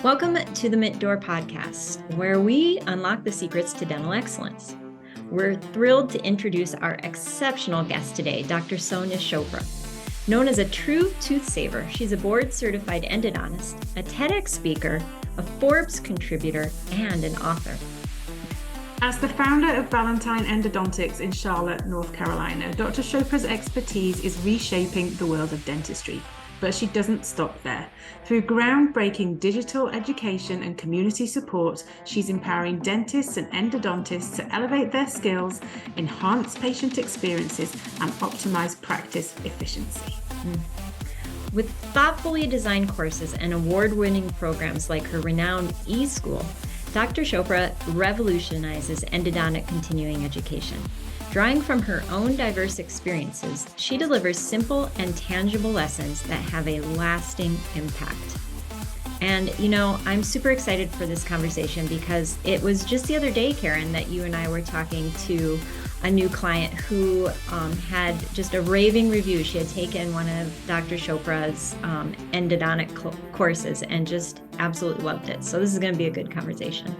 Welcome to the Mint Door podcast, where we unlock the secrets to dental excellence. We're thrilled to introduce our exceptional guest today, Dr. Sonia Chopra. Known as a true tooth saver, she's a board-certified endodontist, a TEDx speaker, a Forbes contributor, and an author. As the founder of Valentine Endodontics in Charlotte, North Carolina, Dr. Chopra's expertise is reshaping the world of dentistry. But she doesn't stop there. Through groundbreaking digital education and community support, she's empowering dentists and endodontists to elevate their skills, enhance patient experiences, and optimize practice efficiency. With thoughtfully designed courses and award-winning programs like her renowned eSchool, Dr. Chopra revolutionizes endodontic continuing education. Drawing from her own diverse experiences, she delivers simple and tangible lessons that have a lasting impact. And, I'm super excited for this conversation because it was just the other day, Karen, that you and I were talking to a new client who had just a raving review. She had taken one of Dr. Chopra's endodontic courses and just absolutely loved it. So this is going to be a good conversation.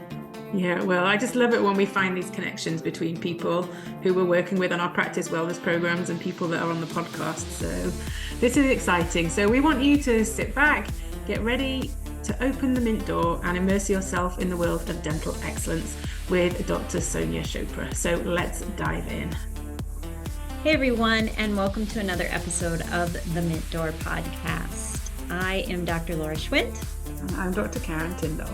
Yeah, well, I just love it when we find these connections between people who we're working with on our practice wellness programs and people that are on the podcast. So this is exciting. So we want you to sit back, get ready to open the Mint Door and immerse yourself in the world of dental excellence with Dr. Sonia Chopra. So let's dive in. Hey everyone, and welcome to another episode of the Mint Door podcast. I am Dr. Laura Schwint. And I'm Dr. Karen Tyndall.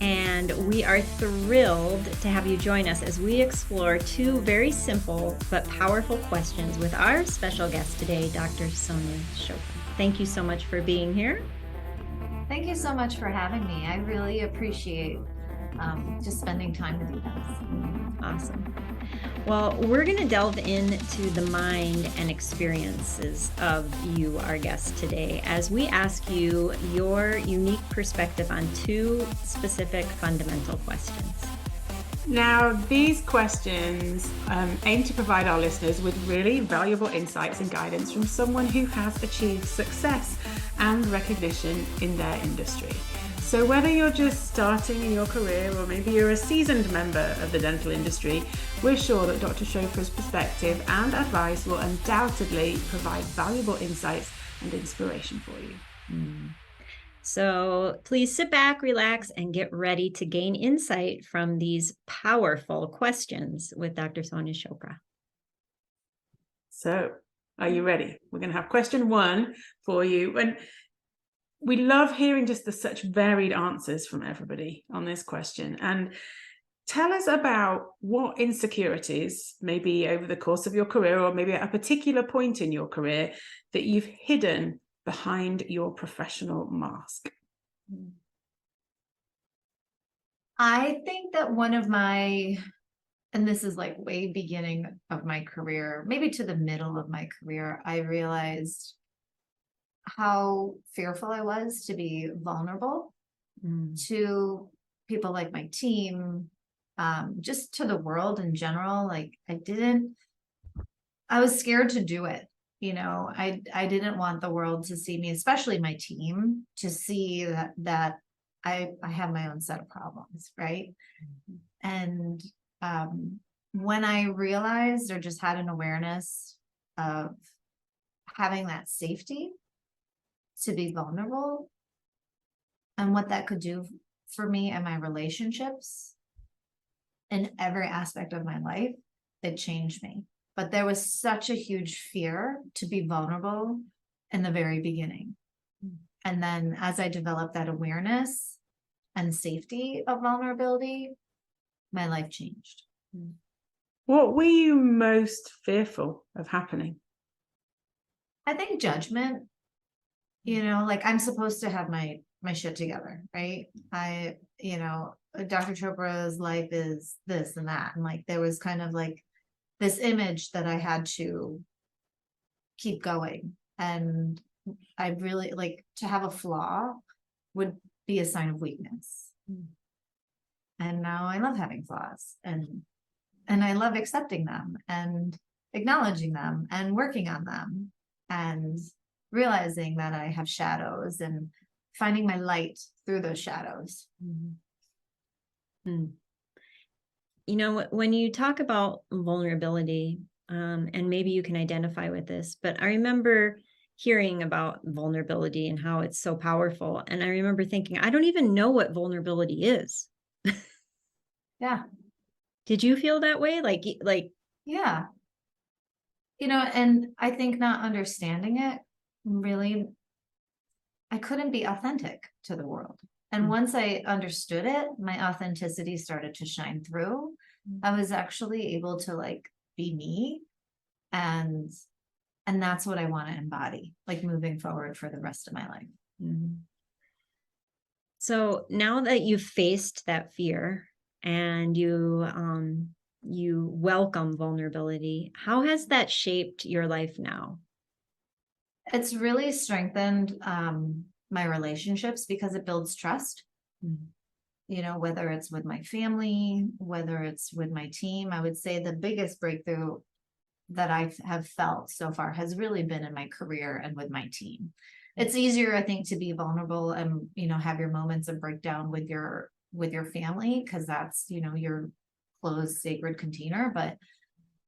And we are thrilled to have you join us as we explore two very simple but powerful questions with our special guest today, Dr. Sonia Chopra. Thank you so much for being here. Thank you so much for having me. I really appreciate just spending time with you guys. Awesome. Well, we're going to delve into the mind and experiences of you, our guest today, as we ask you your unique perspective on two specific fundamental questions. Now, these questions aim to provide our listeners with really valuable insights and guidance from someone who has achieved success and recognition in their industry. So whether you're just starting in your career or maybe you're a seasoned member of the dental industry, we're sure that Dr. Chopra's perspective and advice will undoubtedly provide valuable insights and inspiration for you. So please sit back, relax, and get ready to gain insight from these powerful questions with Dr. Sonia Chopra. So, are you ready? We're going to have question one for you. And we love hearing just the such varied answers from everybody on this question. And tell us about what insecurities, maybe over the course of your career or maybe at a particular point in your career, that you've hidden behind your professional mask. I think that one of my, and this is like way beginning of my career, maybe to the middle of my career, I realized how fearful I was to be vulnerable to people like my team, just to the world in general. Like I was scared to do it. I didn't want the world to see me, especially my team, to see that I have my own set of problems, right? And when I realized or just had an awareness of having that safety to be vulnerable and what that could do for me and my relationships in every aspect of my life, it changed me. But there was such a huge fear to be vulnerable in the very beginning. And then as I developed that awareness and safety of vulnerability, my life changed. What were you most fearful of happening? I think judgment. Like I'm supposed to have my shit together, right? Dr. Chopra's life is this and that. And like, there was kind of like this image that I had to keep going. And I really like to have a flaw would be a sign of weakness. And now I love having flaws and I love accepting them and acknowledging them and working on them and realizing that I have shadows and finding my light through those shadows. Mm. You know, when you talk about vulnerability, and maybe you can identify with this, but I remember hearing about vulnerability and how it's so powerful. And I remember thinking, I don't even know what vulnerability is. Yeah. Did you feel that way? Yeah. You know, and I think not understanding it really, I couldn't be authentic to the world. And once I understood it, my authenticity started to shine through. I was actually able to like be me, and that's what I want to embody, like moving forward for the rest of my life. Mhm. So now that you've faced that fear and you welcome vulnerability, how has that shaped your life now? It's really strengthened my relationships because it builds trust. You know, whether it's with my family, whether it's with my team. I would say the biggest breakthrough that I have felt so far has really been in my career and with my team. It's easier, I think, to be vulnerable and, you know, have your moments of breakdown with your family, because that's, you know, your closed sacred container. But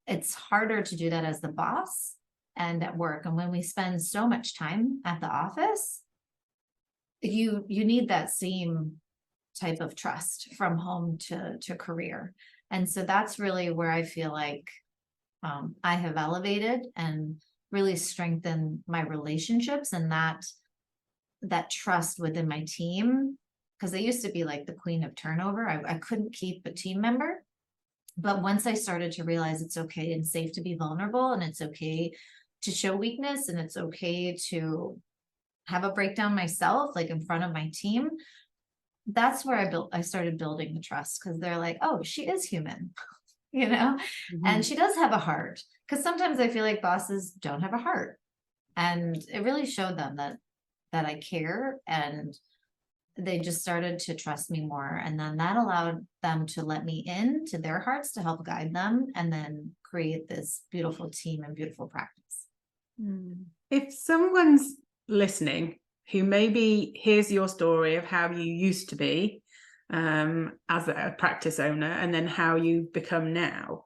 it's harder to do that as the boss and at work. And when we spend so much time at the office, you need that same type of trust from home to career. And so that's really where I feel like I have elevated and really strengthened my relationships, and that trust within my team. Because I used to be like the queen of turnover. I couldn't keep a team member. But once I started to realize it's okay and safe to be vulnerable, and it's okay to show weakness, and it's okay to have a breakdown myself, like in front of my team, that's where I started building the trust, because they're like, oh, she is human, you know, and she does have a heart. Because sometimes I feel like bosses don't have a heart, and it really showed them that I care, and they just started to trust me more. And then that allowed them to let me in to their hearts to help guide them, and then create this beautiful team and beautiful practice. If someone's listening who maybe hears your story of how you used to be as a practice owner, and then how you've become now,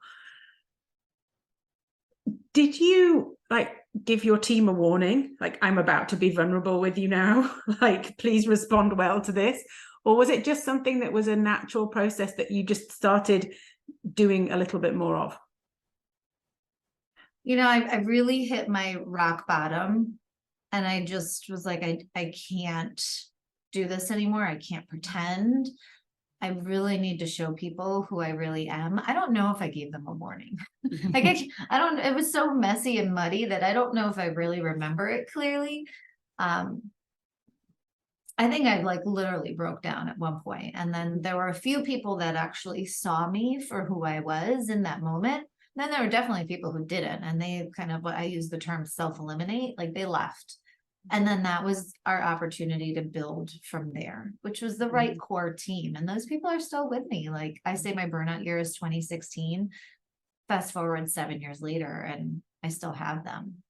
did you like give your team a warning, like, I'm about to be vulnerable with you now, like, please respond well to this? Or was it just something that was a natural process that you just started doing a little bit more of? You know, I really hit my rock bottom, and I just was like, I can't do this anymore. I can't pretend. I really need to show people who I really am. I don't know if I gave them a warning. Like I don't, it was so messy and muddy that I don't know if I really remember it clearly. I think I like literally broke down at one point, and then there were a few people that actually saw me for who I was in that moment. Then there were definitely people who didn't, and they kind of, what I use the term self-eliminate, like they left. And then that was our opportunity to build from there, which was the right core team. And those people are still with me. Like I say, my burnout year is 2016. Fast forward 7 years later, and I still have them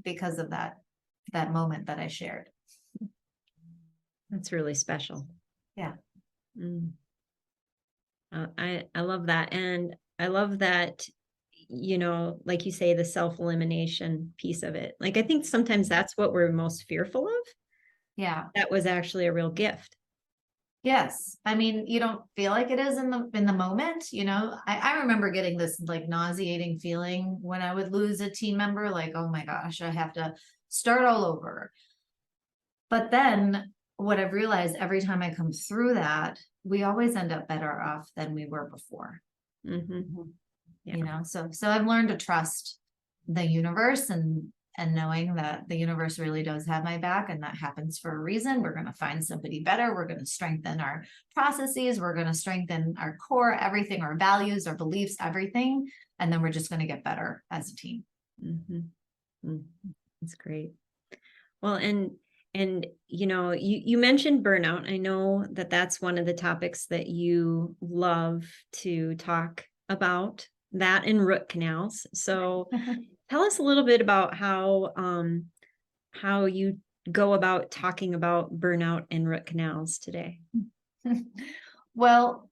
because of that moment that I shared. That's really special. Yeah. I love that. And I love that, you know, like you say, the self-elimination piece of it. Like, I think sometimes that's what we're most fearful of. Yeah. That was actually a real gift. Yes. I mean, you don't feel like it is in the moment, you know. I remember getting this like nauseating feeling when I would lose a team member, like, oh my gosh, I have to start all over. But then what I've realized, every time I come through that, we always end up better off than we were before. Yeah. You know, so I've learned to trust the universe, and knowing that the universe really does have my back, and that happens for a reason. We're going to find somebody better. We're going to strengthen our processes. We're going to strengthen our core, everything, our values, our beliefs, everything. And then we're just going to get better as a team. That's great. Well, and you know, you mentioned burnout. I know that that's one of the topics that you love to talk about, that and root canals. So tell us a little bit about how you go about talking about burnout and root canals today? Well,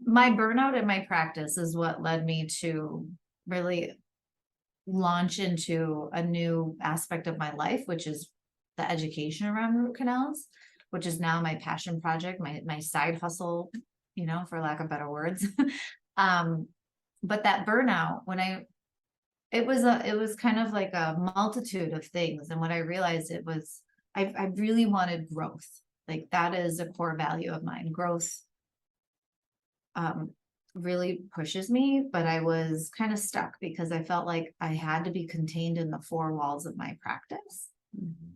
my burnout in my practice is what led me to really launch into a new aspect of my life, which is the education around root canals, which is now my passion project, my side hustle, for lack of better words. But that burnout, it was kind of like a multitude of things. And what I realized I really wanted growth. Like that is a core value of mine. Growth really pushes me, but I was kind of stuck because I felt like I had to be contained in the four walls of my practice. Mm-hmm.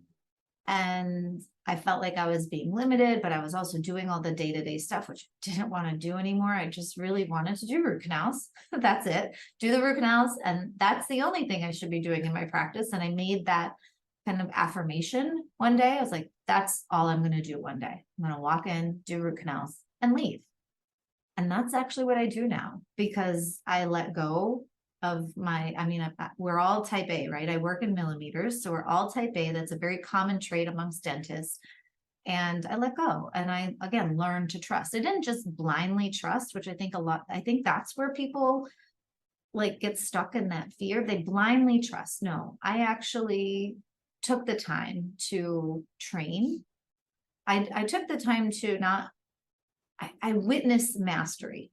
And I felt like I was being limited, but I was also doing all the day-to-day stuff, which I didn't want to do anymore. I just really wanted to do root canals. That's it. Do the root canals. And that's the only thing I should be doing in my practice. And I made that kind of affirmation one day. I was like, that's all I'm going to do one day. I'm going to walk in, do root canals, and leave. And that's actually what I do now, because I let go of we're all type A, right? I work in millimeters. So we're all type A. That's a very common trait amongst dentists. And I let go. And I, again, learned to trust. I didn't just blindly trust, which I think that's where people get stuck in that fear. They blindly trust. No, I actually took the time to train. I took the time to I witnessed mastery,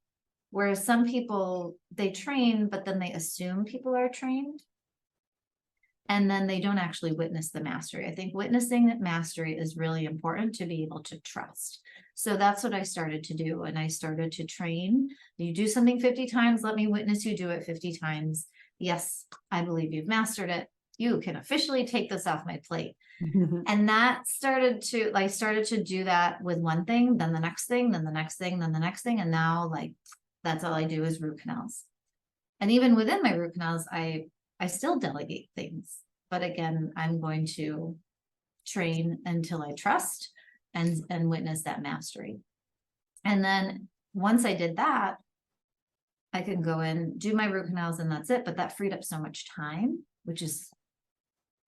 whereas some people, they train, but then they assume people are trained. And then they don't actually witness the mastery. I think witnessing that mastery is really important to be able to trust. So that's what I started to do. And I started to train. You do something 50 times, let me witness you do it 50 times. Yes, I believe you've mastered it. You can officially take this off my plate. And that I started to do that with one thing, then the next thing, then the next thing, then the next thing. And now that's all I do is root canals. And even within my root canals, I still delegate things, but again, I'm going to train until I trust and witness that mastery. And then once I did that, I can go in, do my root canals, and that's it. But that freed up so much time, which is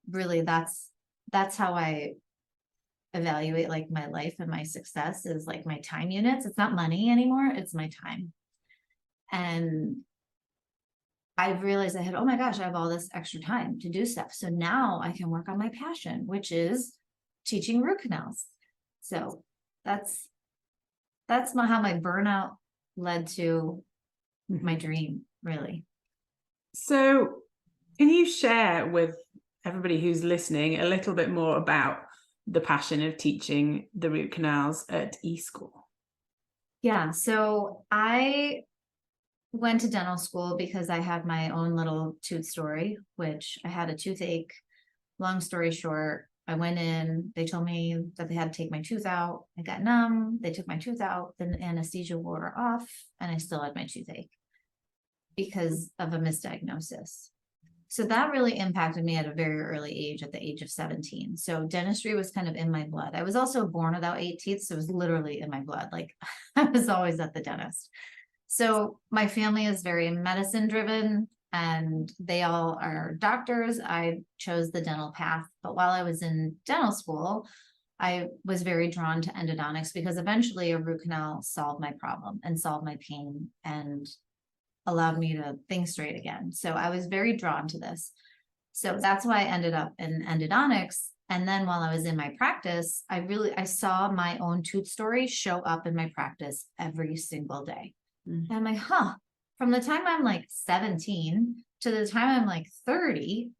really, that's how I evaluate my life and my success, is my time units. It's not money anymore. It's my time. And I realized oh my gosh, I have all this extra time to do stuff. So now I can work on my passion, which is teaching root canals. So that's how my burnout led to my dream, really. So can you share with everybody who's listening a little bit more about the passion of teaching the root canals at eSchool? Yeah, so I went to dental school because I had my own little tooth story, which I had a toothache. Long story short, I went in, they told me that they had to take my tooth out. I got numb. They took my tooth out, then the anesthesia wore off, and I still had my toothache because of a misdiagnosis. So that really impacted me at a very early age, at the age of 17. So dentistry was kind of in my blood. I was also born without 8 teeth, so it was literally in my blood. I was always at the dentist. So my family is very medicine driven, and they all are doctors. I chose the dental path, but while I was in dental school, I was very drawn to endodontics because eventually a root canal solved my problem and solved my pain and allowed me to think straight again. So I was very drawn to this. So that's why I ended up in endodontics. And then while I was in my practice, I saw my own tooth story show up in my practice every single day. And I'm like, from the time I'm 17 to the time I'm 30,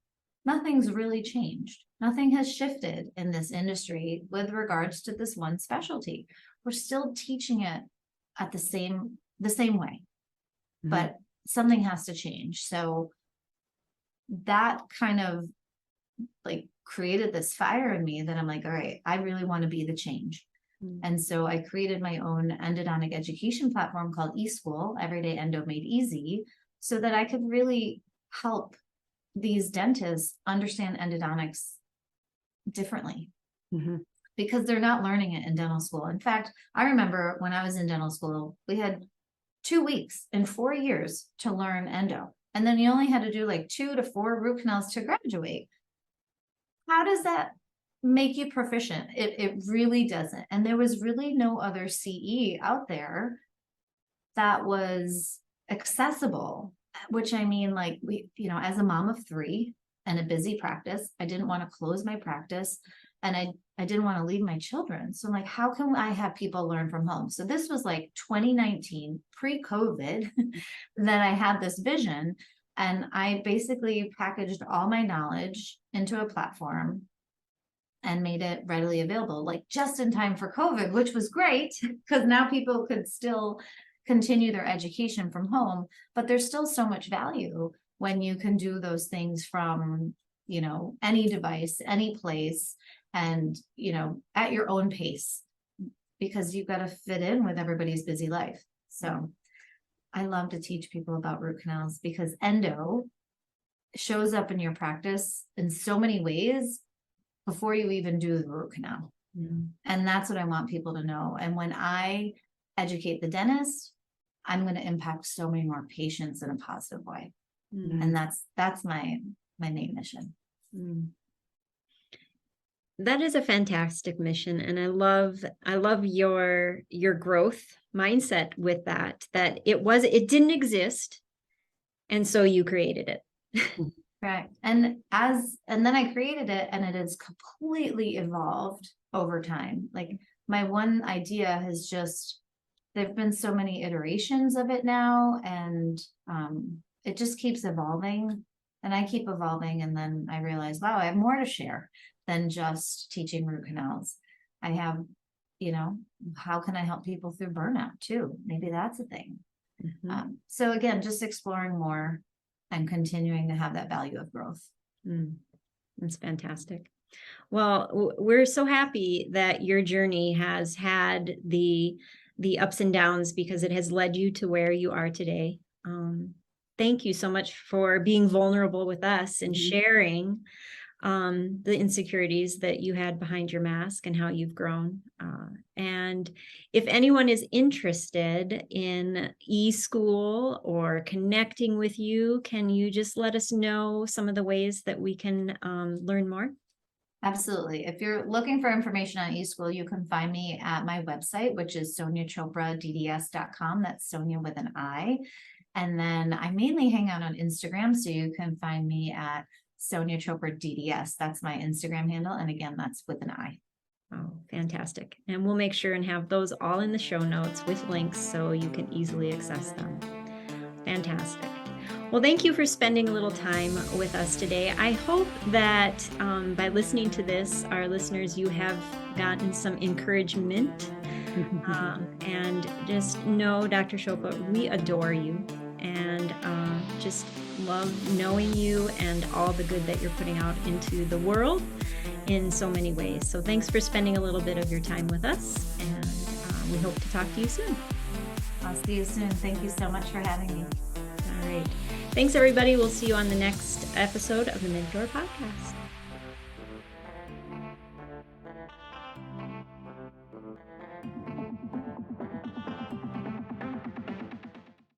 nothing's really changed. Nothing has shifted in this industry with regards to this one specialty. We're still teaching it at the same way, but something has to change. So that kind of created this fire in me that I'm all right, I really want to be the change. And so I created my own endodontic education platform called eSchool, Everyday Endo Made Easy, so that I could really help these dentists understand endodontics differently, because they're not learning it in dental school. In fact, I remember when I was in dental school, we had 2 weeks in 4 years to learn endo. And then you only had to do 2 to 4 root canals to graduate. How does that make you proficient. It really doesn't. And there was really no other CE out there that was accessible, which I mean, like as a mom of 3 and a busy practice, I didn't want to close my practice, and I didn't want to leave my children. So I'm like, how can I have people learn from home? So this was like 2019, pre-COVID, that I had this vision, and I basically packaged all my knowledge into a platform and made it readily available, like just in time for COVID, which was great because now people could still continue their education from home, but there's still so much value when you can do those things from, any device, any place, and, at your own pace, because you've got to fit in with everybody's busy life. So I love to teach people about root canals because endo shows up in your practice in so many ways before you even do the root canal. And that's what I want people to know. And when I educate the dentist, I'm going to impact so many more patients in a positive way. And that's my main mission. That is a fantastic mission. And I love your growth mindset with that it didn't exist. And so you created it. Right. And then I created it, and it has completely evolved over time. Like my one idea has there've been so many iterations of it now, and it just keeps evolving, and I keep evolving. And then I realize, wow, I have more to share than just teaching root canals. I have, how can I help people through burnout too? Maybe that's a thing. So again, just exploring more and continuing to have that value of growth. That's fantastic. Well, we're so happy that your journey has had the ups and downs, because it has led you to where you are today. Thank you so much for being vulnerable with us and sharing the insecurities that you had behind your mask and how you've grown. And if anyone is interested in eSchool or connecting with you, can you just let us know some of the ways that we can learn more? Absolutely. If you're looking for information on eSchool, you can find me at my website, which is soniachopradds.com. That's Sonia with an I. And then I mainly hang out on Instagram, so you can find me at Sonia Chopra DDS. That's my Instagram handle. And again, that's with an I. Oh, fantastic. And we'll make sure and have those all in the show notes with links so you can easily access them. Fantastic. Well, thank you for spending a little time with us today. I hope that by listening to this, our listeners, you have gotten some encouragement. And just know, Dr. Chopra, we adore you, and just love knowing you and all the good that you're putting out into the world in so many ways. So thanks for spending a little bit of your time with us, and we hope to talk to you soon. I'll see you soon. Thank you so much for having me. All right. Thanks, everybody. We'll see you on the next episode of the Mentor Podcast.